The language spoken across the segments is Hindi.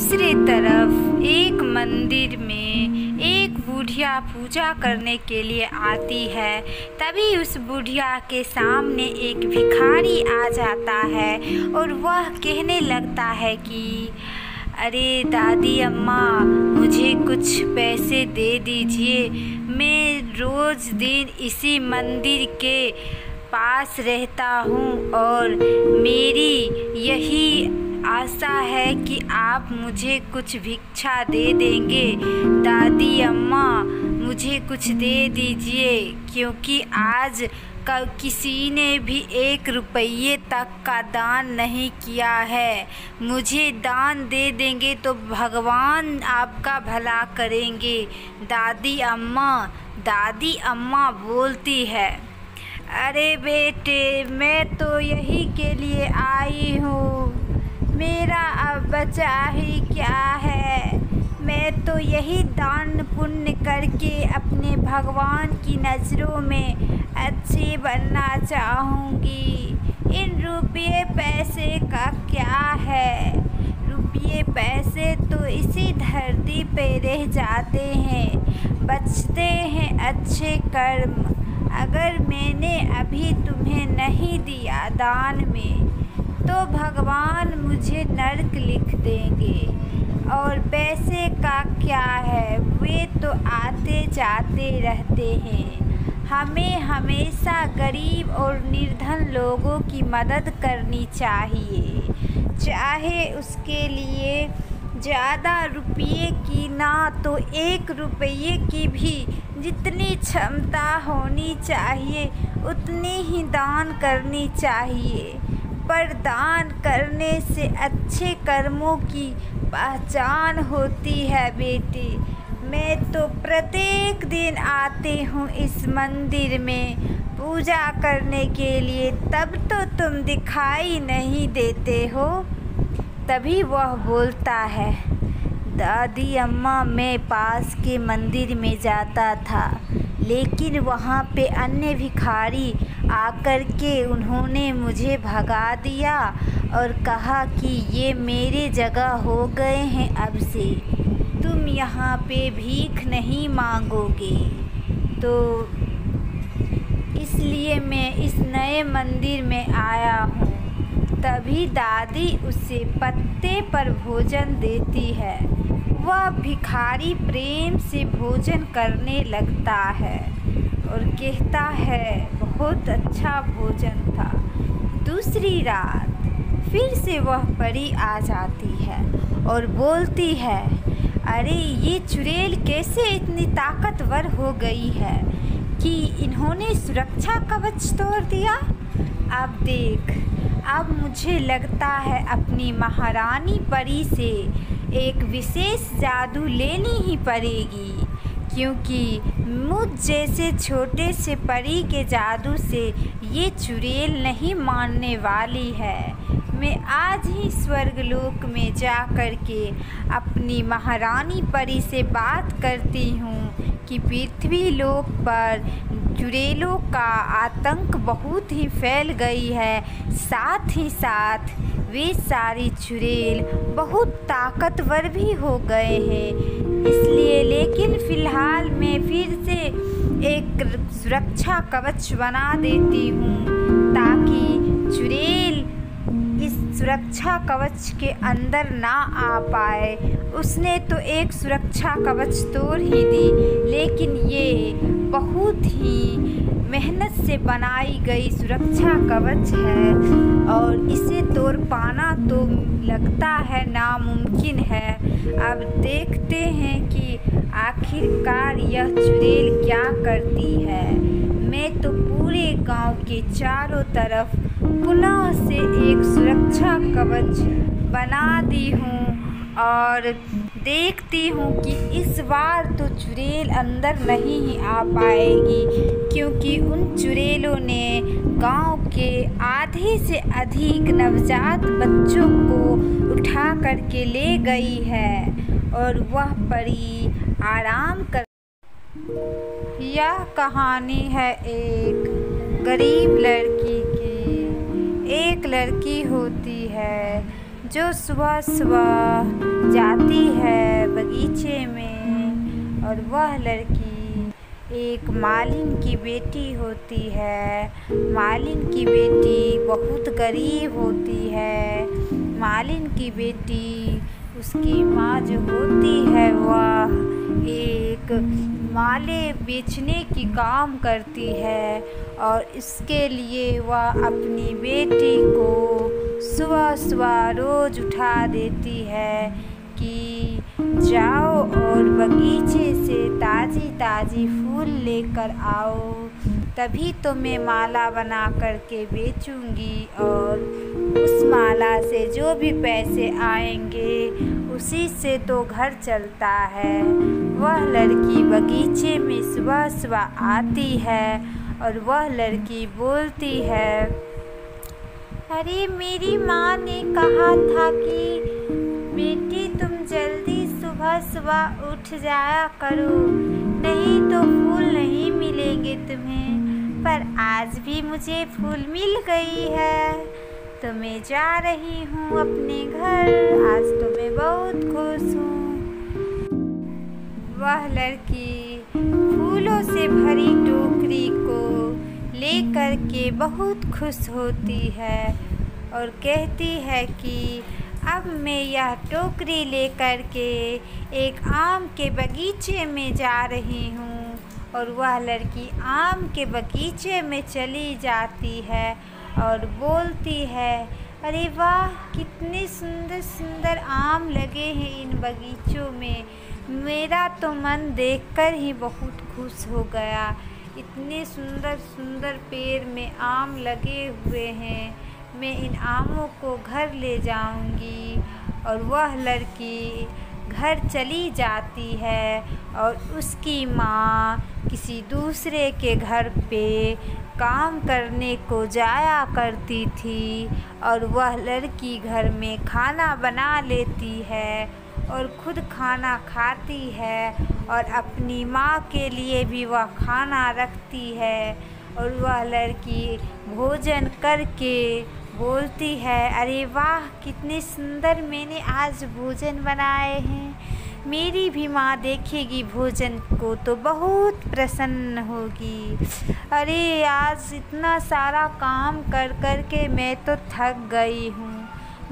दूसरी तरफ एक मंदिर में एक बुढ़िया पूजा करने के लिए आती है। तभी उस बुढ़िया के सामने एक भिखारी आ जाता है और वह कहने लगता है कि अरे दादी अम्मा, मुझे कुछ पैसे दे दीजिए। मैं रोज़ दिन इसी मंदिर के पास रहता हूँ और मेरी यही आशा है कि आप मुझे कुछ भिक्षा दे देंगे। दादी अम्मा, मुझे कुछ दे दीजिए, क्योंकि आज किसी ने भी 1 रुपये तक का दान नहीं किया है। मुझे दान दे देंगे तो भगवान आपका भला करेंगे। दादी अम्मा बोलती है, अरे बेटे, मैं तो यही के लिए आई हूँ। मेरा अब बचा ही क्या है। मैं तो यही दान पुण्य करके अपने भगवान की नज़रों में अच्छी बनना चाहूँगी। इन रुपये पैसे का क्या है। रुपये पैसे तो इसी धरती पे रह जाते हैं, बचते हैं अच्छे कर्म। अगर मैंने अभी तुम्हें नहीं दिया दान में, तो भगवान मुझे नरक लिख देंगे। और पैसे का क्या है, वे तो आते जाते रहते हैं। हमें हमेशा गरीब और निर्धन लोगों की मदद करनी चाहिए, चाहे उसके लिए ज़्यादा रुपये की ना तो 1 रुपये की भी जितनी क्षमता होनी चाहिए उतनी ही दान करनी चाहिए। पर दान करने से अच्छे कर्मों की पहचान होती है बेटी। मैं तो प्रत्येक दिन आती हूँ इस मंदिर में पूजा करने के लिए, तब तो तुम दिखाई नहीं देते हो। तभी वह बोलता है, दादी अम्मा, मैं पास के मंदिर में जाता था, लेकिन वहाँ पे अन्य भिखारी आकर के उन्होंने मुझे भगा दिया और कहा कि ये मेरे जगह हो गए हैं, अब से तुम यहाँ पे भीख नहीं मांगोगे। तो इसलिए मैं इस नए मंदिर में आया हूँ। तभी दादी उसे पत्ते पर भोजन देती है। वह भिखारी प्रेम से भोजन करने लगता है और कहता है, बहुत अच्छा भोजन था। दूसरी रात फिर से वह परी आ जाती है और बोलती है, अरे ये चुड़ैल कैसे इतनी ताकतवर हो गई है कि इन्होंने सुरक्षा कवच तोड़ दिया। अब देख, अब मुझे लगता है अपनी महारानी परी से एक विशेष जादू लेनी ही पड़ेगी, क्योंकि मुझ जैसे छोटे से परी के जादू से ये चुड़ैल नहीं मानने वाली है। मैं आज ही स्वर्गलोक में जा कर के अपनी महारानी परी से बात करती हूँ कि पृथ्वी लोक पर चुड़ैलों का आतंक बहुत ही फैल गई है। साथ ही साथ वे सारी चुड़ैल बहुत ताकतवर भी हो गए हैं। इसलिए लेकिन फ़िलहाल मैं फिर से एक सुरक्षा कवच बना देती हूँ ताकि चुड़ैल इस सुरक्षा कवच के अंदर ना आ पाए। उसने तो एक सुरक्षा कवच तोड़ ही दी, लेकिन ये बहुत ही मेहनत से बनाई गई सुरक्षा कवच है और इसे तोड़ पाना तो लगता है नामुमकिन है। अब देखते हैं कि आखिरकार यह चुड़ैल क्या करती है। मैं तो पूरे गांव के चारों तरफ पुनः से एक सुरक्षा कवच बना दी हूँ और देखती हूँ कि इस बार तो चुड़ैल अंदर नहीं ही आ पाएगी, क्योंकि उन चुड़ैलों ने गांव के आधे से अधिक नवजात बच्चों को उठा करके ले गई है और वह परी आराम कर। यह कहानी है एक गरीब लड़की की। एक लड़की होती है जो सुबह सुबह जाती है बगीचे में, और वह लड़की एक मालिन की बेटी होती है। मालिन की बेटी बहुत गरीब होती है। मालिन की बेटी, उसकी माँ जो होती है वह एक माले बेचने की काम करती है, और इसके लिए वह अपनी बेटी को सुबह सुबह रोज़ उठा देती है कि जाओ और बगीचे से ताज़ी ताज़ी फूल लेकर आओ, तभी तो मैं माला बना करके बेचूंगी, और उस माला से जो भी पैसे आएंगे उसी से तो घर चलता है। वह लड़की बगीचे में सुबह सुबह आती है और वह लड़की बोलती है, अरे मेरी माँ ने कहा था कि बेटी तुम जल्दी सुबह सुबह उठ जाया करो, नहीं तो फूल नहीं मिलेंगे तुम्हें। पर आज भी मुझे फूल मिल गई है, तो मैं जा रही हूँ अपने घर। आज तो मैं बहुत खुश हूँ। वह लड़की फूलों से भरी टोकरी को लेकर के बहुत खुश होती है और कहती है कि अब मैं यह टोकरी लेकर के एक आम के बगीचे में जा रही हूँ। और वह लड़की आम के बगीचे में चली जाती है और बोलती है, अरे वाह, कितने सुंदर सुंदर आम लगे हैं इन बगीचों में। मेरा तो मन देखकर ही बहुत खुश हो गया। इतने सुंदर सुंदर पेड़ में आम लगे हुए हैं, मैं इन आमों को घर ले जाऊंगी। और वह लड़की घर चली जाती है और उसकी माँ किसी दूसरे के घर पे काम करने को जाया करती थी, और वह लड़की घर में खाना बना लेती है और खुद खाना खाती है, और अपनी माँ के लिए भी वह खाना रखती है। और वह लड़की भोजन करके बोलती है, अरे वाह, कितने सुंदर मैंने आज भोजन बनाए हैं। मेरी भी माँ देखेगी भोजन को तो बहुत प्रसन्न होगी। अरे आज इतना सारा काम कर कर के मैं तो थक गई हूँ,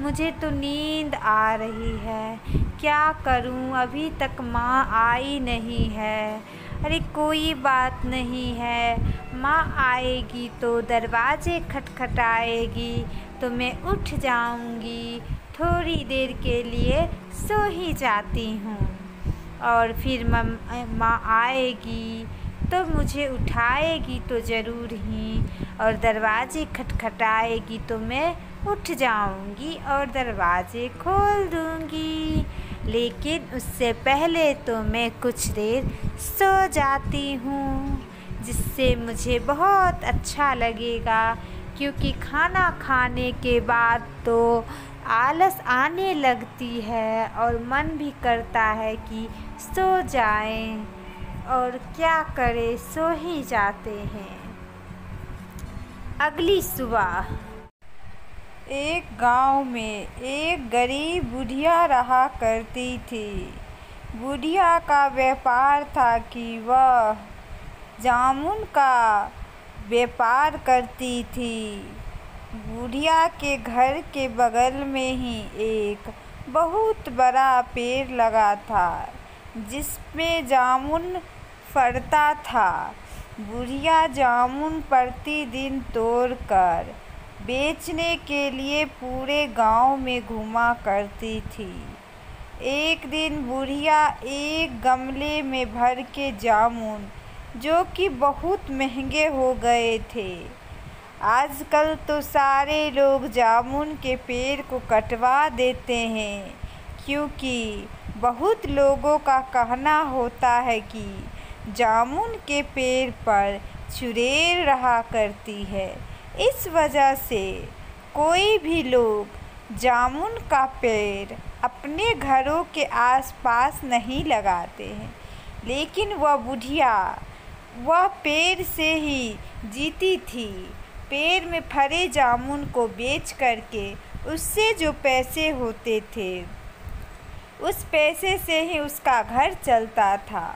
मुझे तो नींद आ रही है, क्या करूं, अभी तक माँ आई नहीं है। अरे कोई बात नहीं है, माँ आएगी तो दरवाजे खटखटाएगी तो मैं उठ जाऊंगी, थोड़ी देर के लिए सो ही जाती हूँ, और फिर माँ आएगी तो मुझे उठाएगी तो ज़रूर ही, और दरवाजे खटखटाएगी तो मैं उठ जाऊंगी और दरवाजे खोल दूंगी। लेकिन उससे पहले तो मैं कुछ देर सो जाती हूँ, जिससे मुझे बहुत अच्छा लगेगा, क्योंकि खाना खाने के बाद तो आलस आने लगती है और मन भी करता है कि सो जाएं, और क्या करें, सो ही जाते हैं। अगली सुबह एक गांव में एक गरीब बुढ़िया रहा करती थी। बुढ़िया का व्यापार था कि वह जामुन का व्यापार करती थी। बुढ़िया के घर के बगल में ही एक बहुत बड़ा पेड़ लगा था, जिसमें जामुन फलता था। बुढ़िया जामुन प्रतिदिन तोड़कर बेचने के लिए पूरे गांव में घुमा करती थी। एक दिन बुढ़िया एक गमले में भर के जामुन, जो कि बहुत महंगे हो गए थे, आजकल तो सारे लोग जामुन के पेड़ को कटवा देते हैं, क्योंकि बहुत लोगों का कहना होता है कि जामुन के पेड़ पर चुड़ैल रहा करती है। इस वजह से कोई भी लोग जामुन का पेड़ अपने घरों के आसपास नहीं लगाते हैं। लेकिन वह बुढ़िया वह पेड़ से ही जीती थी। पेड़ में फरे जामुन को बेच करके उससे जो पैसे होते थे उस पैसे से ही उसका घर चलता था।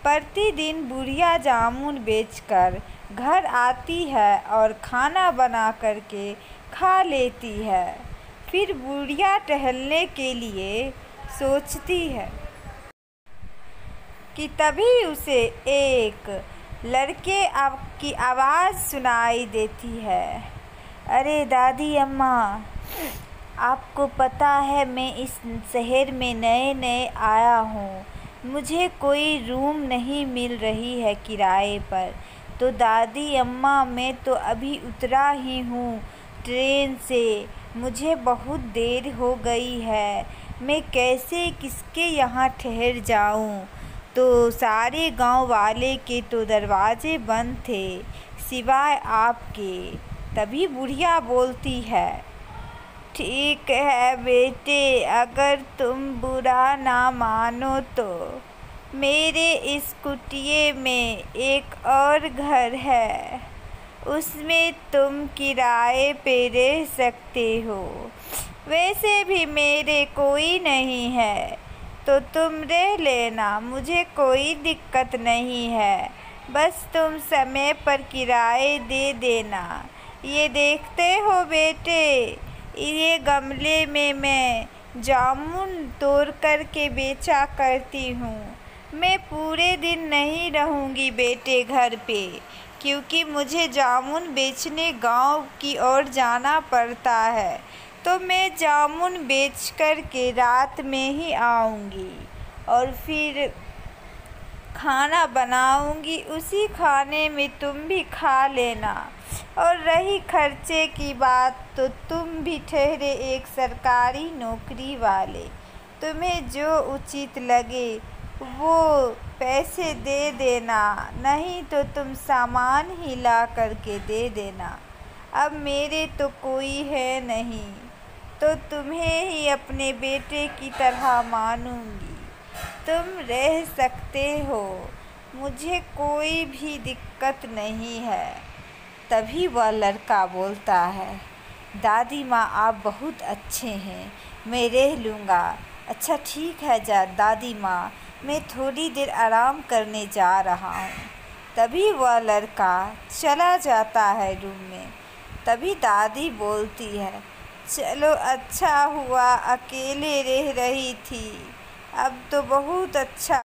प्रतिदिन बुढ़िया जामुन बेचकर घर आती है और खाना बना करके खा लेती है। फिर बुढ़िया टहलने के लिए सोचती है कि तभी उसे एक लड़के की आवाज़ सुनाई देती है। अरे दादी अम्मा, आपको पता है मैं इस शहर में नए आया हूँ, मुझे कोई रूम नहीं मिल रही है किराए पर। तो दादी अम्मा, मैं तो अभी उतरा ही हूँ ट्रेन से, मुझे बहुत देर हो गई है, मैं कैसे किसके यहाँ ठहर जाऊँ। तो सारे गांव वाले के तो दरवाजे बंद थे सिवाय आपके। तभी बुढ़िया बोलती है, ठीक है बेटे, अगर तुम बुरा ना मानो तो मेरे इस कुटिये में एक और घर है, उसमें तुम किराए पे रह सकते हो। वैसे भी मेरे कोई नहीं है तो तुम रह लेना, मुझे कोई दिक्कत नहीं है, बस तुम समय पर किराए दे देना। ये देखते हो बेटे, ये गमले में मैं जामुन तोड़ कर के बेचा करती हूँ। मैं पूरे दिन नहीं रहूँगी बेटे घर पे, क्योंकि मुझे जामुन बेचने गांव की ओर जाना पड़ता है। तो मैं जामुन बेच कर के रात में ही आऊँगी और फिर खाना बनाऊँगी, उसी खाने में तुम भी खा लेना। और रही खर्चे की बात, तो तुम भी ठहरे एक सरकारी नौकरी वाले, तुम्हें जो उचित लगे वो पैसे दे देना, नहीं तो तुम सामान ही ला करके दे देना। अब मेरे तो कोई है नहीं, तो तुम्हें ही अपने बेटे की तरह मानूंगी, तुम रह सकते हो, मुझे कोई भी दिक्कत नहीं है। तभी वह लड़का बोलता है, दादी माँ आप बहुत अच्छे हैं, मैं रह लूँगा। अच्छा ठीक है दादी माँ, मैं थोड़ी देर आराम करने जा रहा हूँ। तभी वह लड़का चला जाता है रूम में। तभी दादी बोलती है, चलो अच्छा हुआ अकेले रह रही थी, अब तो बहुत अच्छा